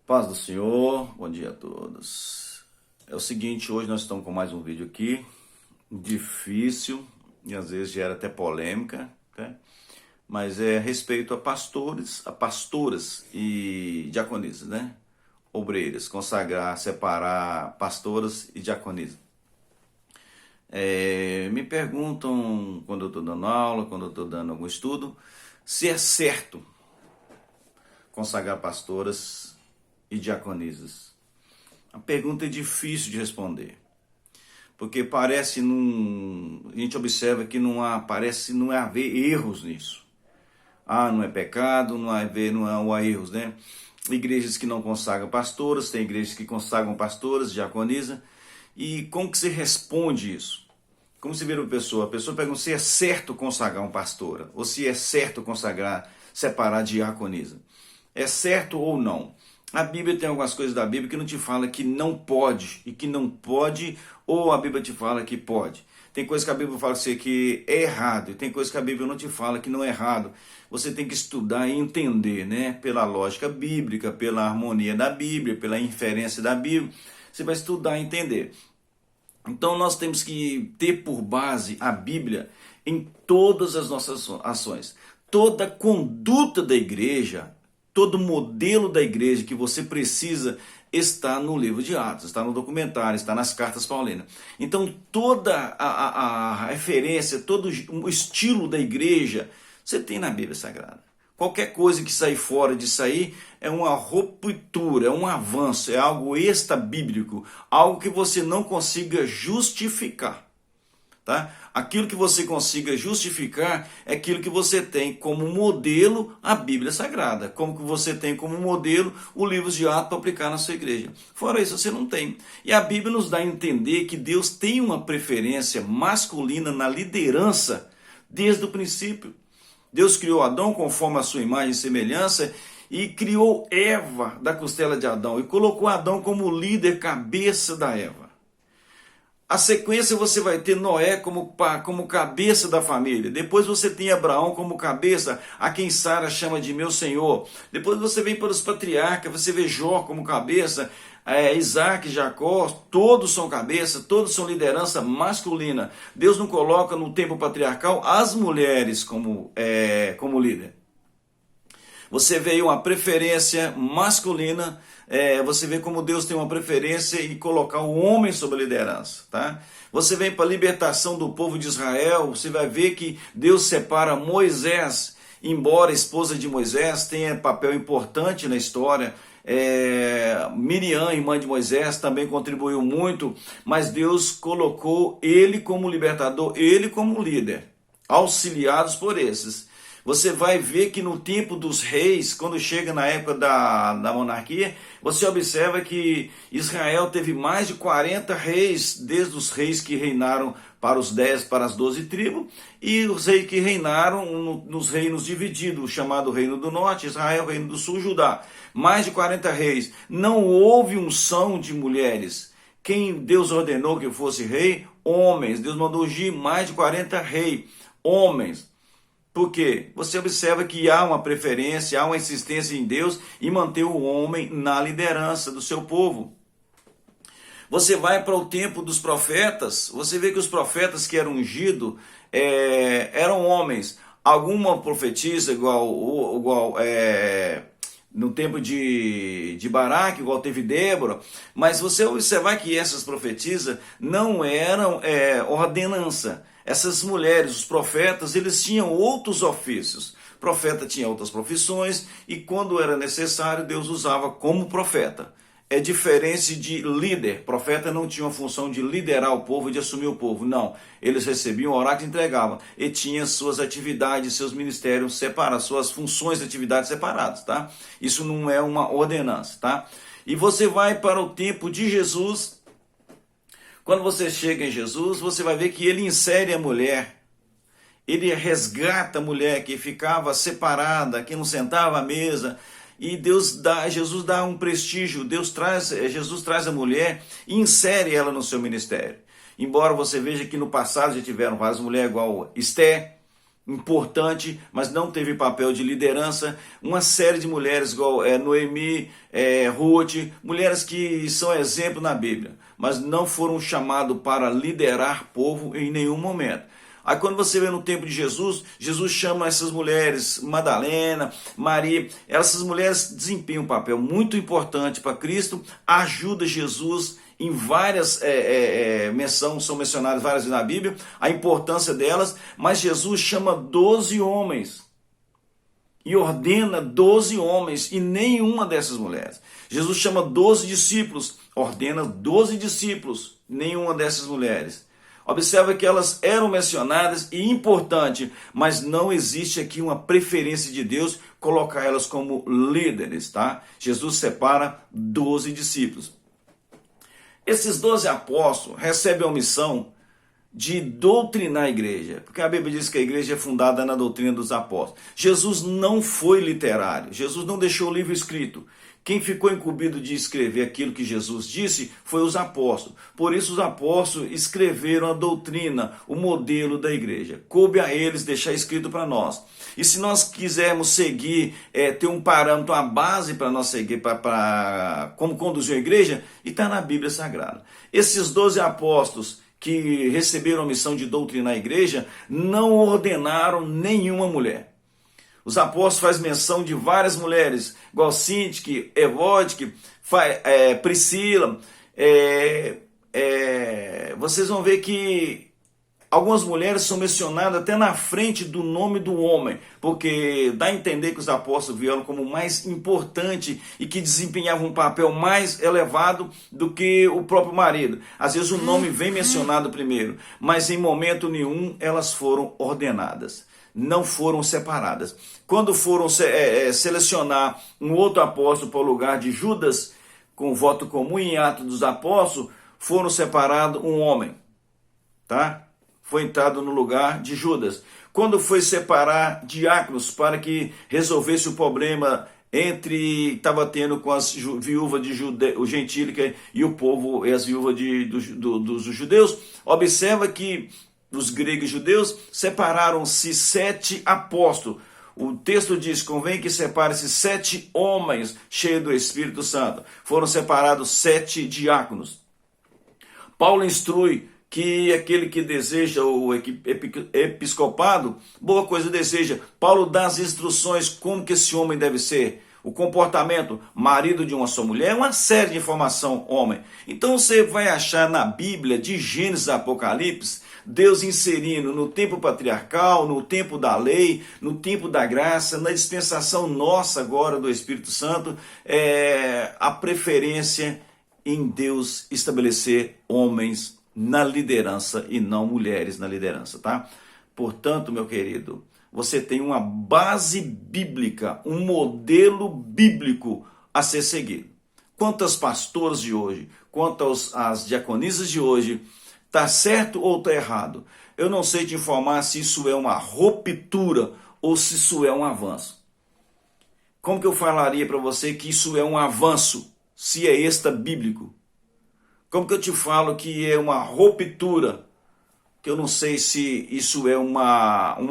Paz do Senhor, bom dia a todos. É o seguinte, hoje nós estamos com mais um vídeo aqui, difícil e às vezes gera até polêmica, tá? Mas é a respeito a pastoras e diaconisas, né? Obreiras, consagrar, separar pastoras e diaconisas. Me perguntam quando eu estou dando aula, quando eu estou dando algum estudo, se é certo consagrar pastoras e diaconisas. A pergunta é difícil de responder, porque a gente observa que não haver erros nisso. Não é pecado, não há erros, né? Igrejas que não consagram pastoras, tem igrejas que consagram pastoras, diaconisas. E como que se responde isso? Como se vira a pessoa? A pessoa pergunta se é certo consagrar uma pastora, ou se é certo separar diaconisa. É certo ou não? A Bíblia tem algumas coisas da Bíblia que não te fala que não pode, e que não pode, ou a Bíblia te fala que pode. Tem coisa que a Bíblia fala que é errado, e tem coisa que a Bíblia não te fala que não é errado. Você tem que estudar e entender, né? Pela lógica bíblica, pela harmonia da Bíblia, pela inferência da Bíblia. Você vai estudar e entender. Então nós temos que ter por base a Bíblia em todas as nossas ações. Toda conduta da igreja, todo modelo da igreja que você precisa está no livro de Atos, está no documentário, está nas cartas paulinas. Então toda a referência, todo o estilo da igreja, você tem na Bíblia Sagrada. Qualquer coisa que sair fora disso aí é uma ruptura, é um avanço, é algo extra-bíblico, algo que você não consiga justificar. Tá? Aquilo que você consiga justificar é aquilo que você tem como modelo a Bíblia Sagrada, como que você tem como modelo o livro de Atos para aplicar na sua igreja. Fora isso, você não tem. E a Bíblia nos dá a entender que Deus tem uma preferência masculina na liderança desde o princípio. Deus criou Adão conforme a sua imagem e semelhança e criou Eva da costela de Adão e colocou Adão como líder, cabeça da Eva. A sequência você vai ter Noé como cabeça da família. Depois você tem Abraão como cabeça, a quem Sara chama de meu senhor. Depois você vem para os patriarcas, você vê Jó como cabeça, Isaac, Jacó, todos são cabeça, todos são liderança masculina. Deus não coloca no tempo patriarcal as mulheres como líder. Você vê uma preferência masculina, você vê como Deus tem uma preferência em colocar o homem sob a liderança. Tá? Você vem para a libertação do povo de Israel, você vai ver que Deus separa Moisés, embora a esposa de Moisés tenha papel importante na história. Miriam, irmã de Moisés, também contribuiu muito, mas Deus colocou ele como libertador, ele como líder, auxiliados por esses. Você vai ver que no tempo dos reis, quando chega na época da monarquia, você observa que Israel teve mais de 40 reis, desde os reis que reinaram para as 12 tribos, e os reis que reinaram nos reinos divididos, chamado Reino do Norte, Israel, Reino do Sul, Judá. Mais de 40 reis. Não houve unção de mulheres. Quem Deus ordenou que fosse rei? Homens. Deus mandou ungir mais de 40 reis. Homens. Por quê? Você observa que há uma preferência, há uma insistência em Deus em manter o homem na liderança do seu povo. Você vai para o tempo dos profetas, você vê que os profetas que eram ungidos eram homens. Alguma profetisa igual no tempo de Baraque, igual teve Débora, mas você observar que essas profetisas não eram ordenança. Essas mulheres, os profetas, eles tinham outros ofícios. O profeta tinha outras profissões e quando era necessário, Deus usava como profeta. É diferente de líder. O profeta não tinha uma função de liderar o povo, de assumir o povo. Não. Eles recebiam o oráculo e entregavam. E tinham suas atividades, seus ministérios separados, suas funções e atividades separadas. Tá? Isso não é uma ordenança. Tá? E você vai para o tempo de Jesus. Quando você chega em Jesus, você vai ver que ele insere a mulher. Ele resgata a mulher que ficava separada, que não sentava à mesa. E Jesus dá um prestígio, Jesus traz a mulher e insere ela no seu ministério. Embora você veja que no passado já tiveram várias mulheres igual Esté, importante, mas não teve papel de liderança. Uma série de mulheres, igual Noemi, Ruth, mulheres que são exemplo na Bíblia, mas não foram chamados para liderar povo em nenhum momento. Aí quando você vê no tempo de Jesus, Jesus chama essas mulheres, Madalena, Maria, essas mulheres desempenham um papel muito importante para Cristo, ajuda Jesus em várias são mencionadas várias vezes na Bíblia, a importância delas, mas Jesus chama 12 homens e ordena 12 homens e nenhuma dessas mulheres. Jesus chama 12 discípulos, ordena 12 discípulos, nenhuma dessas mulheres. Observa que elas eram mencionadas e importante, mas não existe aqui uma preferência de Deus colocar elas como líderes, tá? Jesus separa 12 discípulos. Esses 12 apóstolos recebem a missão de doutrinar a igreja, porque a Bíblia diz que a igreja é fundada na doutrina dos apóstolos. Jesus não foi literário, Jesus não deixou o livro escrito. Quem ficou incumbido de escrever aquilo que Jesus disse foi os apóstolos. Por isso os apóstolos escreveram a doutrina, o modelo da igreja. Coube a eles deixar escrito para nós. E se nós quisermos seguir, ter um parâmetro, uma base para nós seguir, para como conduzir a igreja, e está na Bíblia Sagrada. Esses 12 apóstolos que receberam a missão de doutrinar a igreja, não ordenaram nenhuma mulher. Os apóstolos fazem menção de várias mulheres, igual Sintique, Evódique, Priscila. Vocês vão ver que algumas mulheres são mencionadas até na frente do nome do homem, porque dá a entender que os apóstolos vieram como mais importante e que desempenhavam um papel mais elevado do que o próprio marido. Às vezes o nome vem mencionado primeiro, mas em momento nenhum elas foram ordenadas. Não foram separadas. Quando foram selecionar um outro apóstolo para o lugar de Judas, com voto comum em Atos dos Apóstolos, foram separados um homem, tá? Foi entrado no lugar de Judas. Quando foi separar diáconos para que resolvesse o problema estava tendo com as viúvas de gentílica e o povo e as viúvas dos judeus, observa que os gregos e judeus separaram-se 7 apóstolos. O texto diz: convém que separe-se 7 homens cheios do Espírito Santo. Foram separados 7 diáconos. Paulo instrui que aquele que deseja o episcopado, boa coisa deseja. Paulo dá as instruções como que esse homem deve ser. O comportamento, marido de uma só mulher, uma série de informação, homem. Então você vai achar na Bíblia, de Gênesis a Apocalipse, Deus inserindo no tempo patriarcal, no tempo da lei, no tempo da graça, na dispensação nossa agora do Espírito Santo, a preferência em Deus estabelecer homens na liderança e não mulheres na liderança, tá? Portanto, meu querido, você tem uma base bíblica, um modelo bíblico a ser seguido. Quanto às pastoras de hoje, quanto às diaconisas de hoje, está certo ou está errado? Eu não sei te informar se isso é uma ruptura ou se isso é um avanço. Como que eu falaria para você que isso é um avanço, se é extra bíblico? Como que eu te falo que é uma ruptura? Que eu não sei se isso é um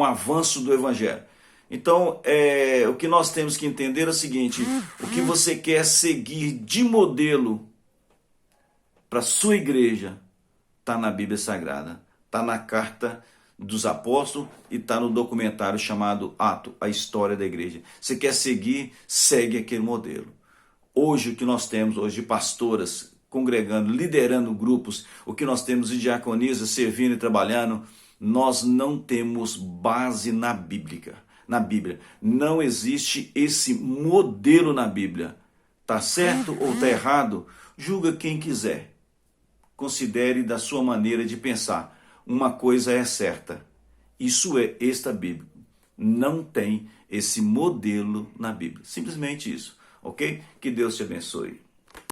avanço do Evangelho. Então, o que nós temos que entender é o seguinte: o que você quer seguir de modelo para a sua igreja está na Bíblia Sagrada, está na Carta dos Apóstolos e está no documentário chamado Ato, a História da Igreja. Você quer seguir, segue aquele modelo. Hoje, o que nós temos hoje de pastoras congregando, liderando grupos, o que nós temos de diaconisas servindo e trabalhando, nós não temos base na Bíblia. Não existe esse modelo na Bíblia. Tá certo ou tá errado? Julga quem quiser. Considere da sua maneira de pensar. Uma coisa é certa. Isso é extra bíblico. Não tem esse modelo na Bíblia. Simplesmente isso. Ok? Que Deus te abençoe.